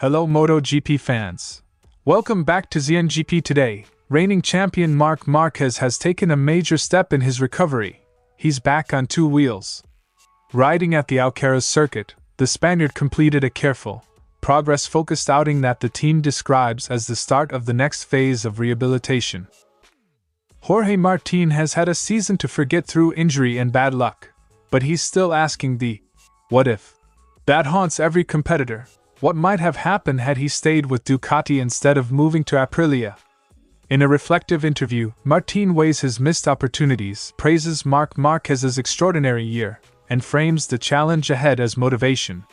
Hello MotoGP fans. Welcome back to ZNGP Today. Reigning champion Marc Márquez has taken a major step in his recovery. He's back on two wheels. Riding at the Alcarràs circuit, the Spaniard completed a careful, progress-focused outing that the team describes as the start of the next phase of rehabilitation. Jorge Martín has had a season to forget through injury and bad luck, but he's still asking the what if that haunts every competitor. What might have happened had he stayed with Ducati instead of moving to Aprilia? In a reflective interview, Martín weighs his missed opportunities, praises Marc Márquez's extraordinary year, and frames the challenge ahead as motivation.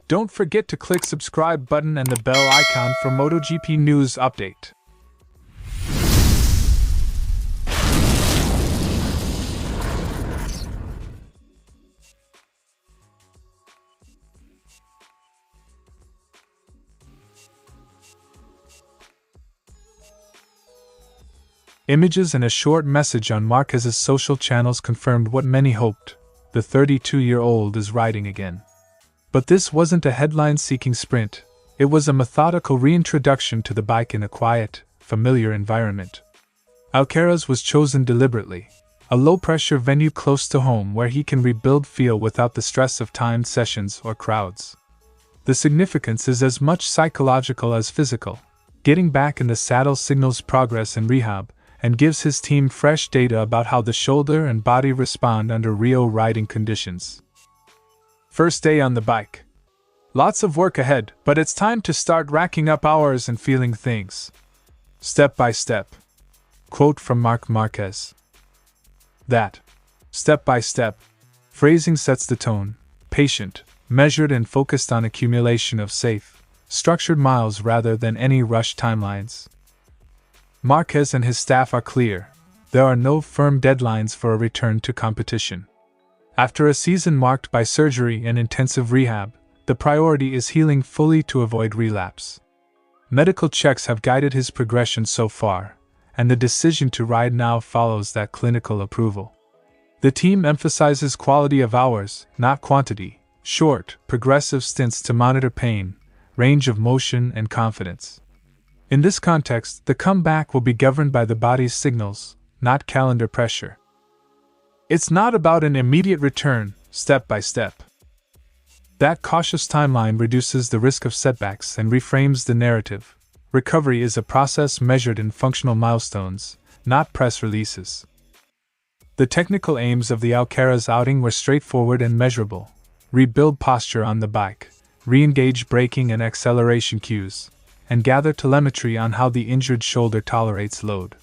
Don't forget to click subscribe button and the bell icon for MotoGP news update. Images and a short message on Marquez's social channels confirmed what many hoped. The 32-year-old is riding again. But this wasn't a headline-seeking sprint. It was a methodical reintroduction to the bike in a quiet, familiar environment. Alcarràs was chosen deliberately, a low-pressure venue close to home where he can rebuild feel without the stress of timed sessions or crowds. The significance is as much psychological as physical. Getting back in the saddle signals progress in rehab, and gives his team fresh data about how the shoulder and body respond under Rio riding conditions. First day on the bike. Lots of work ahead, but it's time to start racking up hours and feeling things. Step by step. Quote from Marc Márquez. That step by step phrasing sets the tone, patient, measured and focused on accumulation of safe, structured miles rather than any rush timelines. Marquez and his staff are clear. There are no firm deadlines for a return to competition. After a season marked by surgery and intensive rehab, the priority is healing fully to avoid relapse. Medical checks have guided his progression so far, and the decision to ride now follows that clinical approval. The team emphasizes quality of hours, not quantity, short, progressive stints to monitor pain, range of motion, and confidence. In this context, the comeback will be governed by the body's signals, not calendar pressure. It's not about an immediate return, step by step. That cautious timeline reduces the risk of setbacks and reframes the narrative. Recovery is a process measured in functional milestones, not press releases. The technical aims of the Alcarràs outing were straightforward and measurable. Rebuild posture on the bike, re-engage braking and acceleration cues, and gather telemetry on how the injured shoulder tolerates load.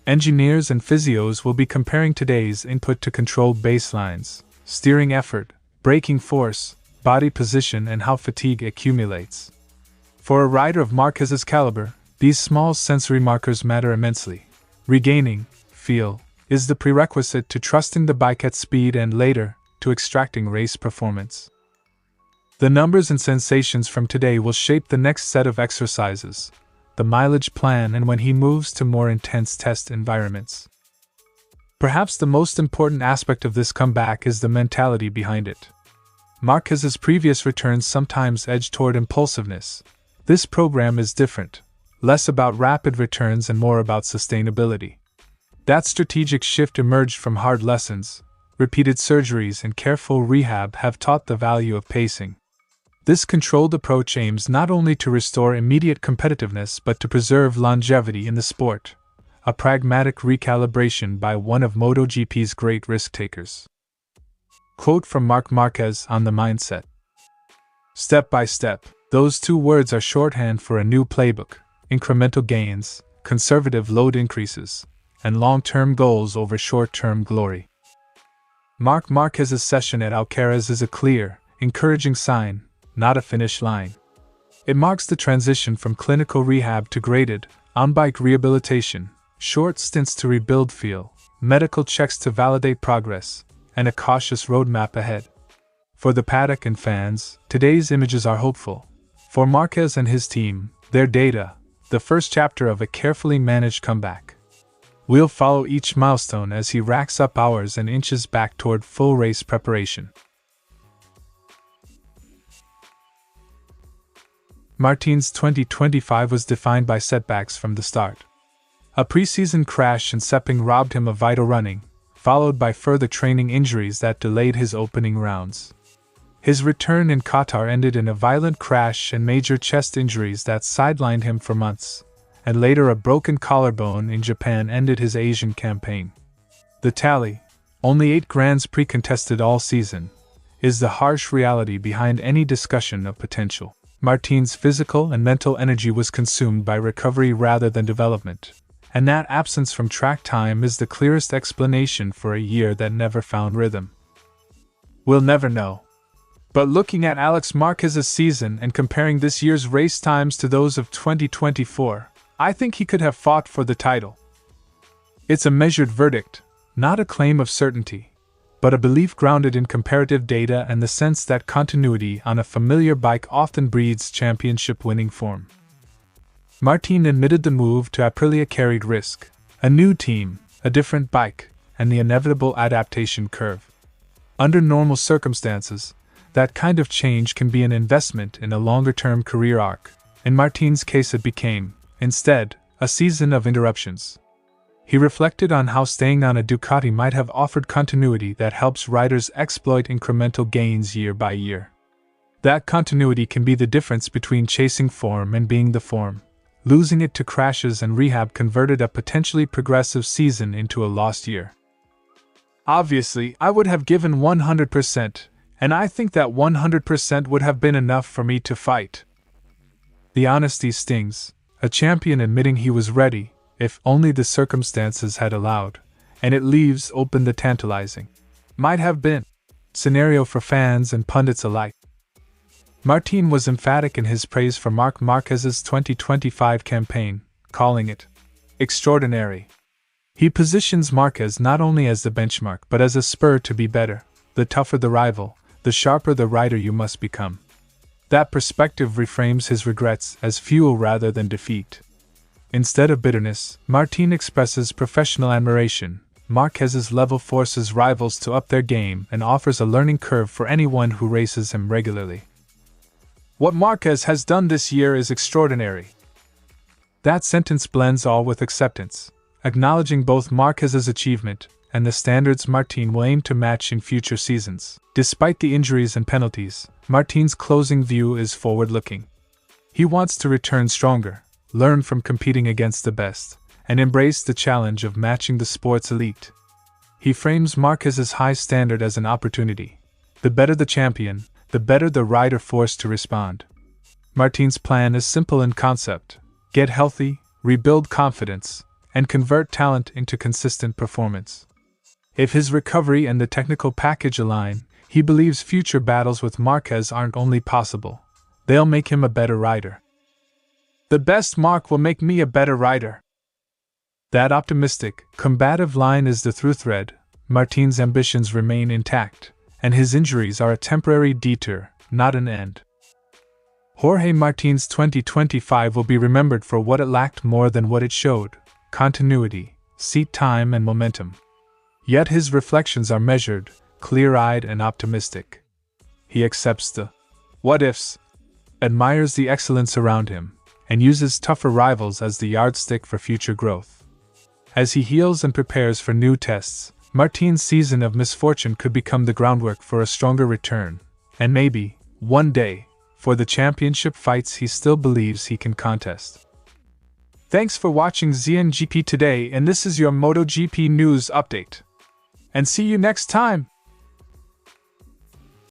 Engineers and physios will be comparing today's input to controlled baselines, steering effort, braking force, body position, and how fatigue accumulates. For a rider of Marquez's caliber, these small sensory markers matter immensely. Regaining feel is the prerequisite to trusting the bike at speed and later, to extracting race performance. The numbers and sensations from today will shape the next set of exercises, the mileage plan, and when he moves to more intense test environments. Perhaps the most important aspect of this comeback is the mentality behind it. Marquez's previous returns sometimes edged toward impulsiveness. This program is different, less about rapid returns and more about sustainability. That strategic shift emerged from hard lessons. Repeated surgeries and careful rehab have taught the value of pacing. This controlled approach aims not only to restore immediate competitiveness but to preserve longevity in the sport, a pragmatic recalibration by one of MotoGP's great risk-takers. Quote from Marc Márquez on the mindset. Step by step, those two words are shorthand for a new playbook: incremental gains, conservative load increases, and long-term goals over short-term glory. Marc Márquez's session at Alcarràs is a clear, encouraging sign, not a finish line. It marks the transition from clinical rehab to graded, on-bike rehabilitation, short stints to rebuild feel, medical checks to validate progress, and a cautious roadmap ahead. For the paddock and fans, today's images are hopeful. For Marquez and his team, their data, the first chapter of a carefully managed comeback. We'll follow each milestone as he racks up hours and inches back toward full race preparation. Martin's 2025 was defined by setbacks from the start. A preseason crash in Sepang robbed him of vital running, followed by further training injuries that delayed his opening rounds. His return in Qatar ended in a violent crash and major chest injuries that sidelined him for months, and later a broken collarbone in Japan ended his Asian campaign. The tally, only 8 Grands Prix contested all season, is the harsh reality behind any discussion of potential. Martin's physical and mental energy was consumed by recovery rather than development, and that absence from track time is the clearest explanation for a year that never found rhythm. We'll never know. But looking at Alex Marquez's season and comparing this year's race times to those of 2024, I think he could have fought for the title. It's a measured verdict, not a claim of certainty, but a belief grounded in comparative data and the sense that continuity on a familiar bike often breeds championship-winning form. Martin admitted the move to Aprilia carried risk, a new team, a different bike, and the inevitable adaptation curve. Under normal circumstances, that kind of change can be an investment in a longer-term career arc. In Martin's case it became, instead, a season of interruptions. He reflected on how staying on a Ducati might have offered continuity that helps riders exploit incremental gains year by year. That continuity can be the difference between chasing form and being the form. Losing it to crashes and rehab converted a potentially progressive season into a lost year. Obviously, I would have given 100%, and I think that 100% would have been enough for me to fight. The honesty stings, a champion admitting he was ready, if only the circumstances had allowed, and it leaves open the tantalizing, might have been, scenario for fans and pundits alike. Martin was emphatic in his praise for Marc Márquez's 2025 campaign, calling it extraordinary. He positions Marquez not only as the benchmark but as a spur to be better. The tougher the rival, the sharper the rider you must become. That perspective reframes his regrets as fuel rather than defeat. Instead of bitterness, Martin expresses professional admiration. Marquez's level forces rivals to up their game and offers a learning curve for anyone who races him regularly. What Marquez has done this year is extraordinary. That sentence blends all with acceptance, acknowledging both Marquez's achievement and the standards Martin will aim to match in future seasons. Despite the injuries and penalties, Martin's closing view is forward-looking. He wants to return stronger, learn from competing against the best, and embrace the challenge of matching the sport's elite. He frames Marquez's high standard as an opportunity. The better the champion, the better the rider forced to respond. Martin's plan is simple in concept: get healthy, rebuild confidence, and convert talent into consistent performance. If his recovery and the technical package align, he believes future battles with Marquez aren't only possible, they'll make him a better rider. The best Marc will make me a better rider. That optimistic, combative line is the through thread. Martin's ambitions remain intact, and his injuries are a temporary detour, not an end. Jorge Martin's 2025 will be remembered for what it lacked more than what it showed: continuity, seat time, and momentum. Yet his reflections are measured, clear-eyed, and optimistic. He accepts the what-ifs, admires the excellence around him, and uses tougher rivals as the yardstick for future growth. As he heals and prepares for new tests, Martin's season of misfortune could become the groundwork for a stronger return, and maybe, one day, for the championship fights he still believes he can contest. Thanks for watching ZNGP Today, and this is your MotoGP news update. And see you next time!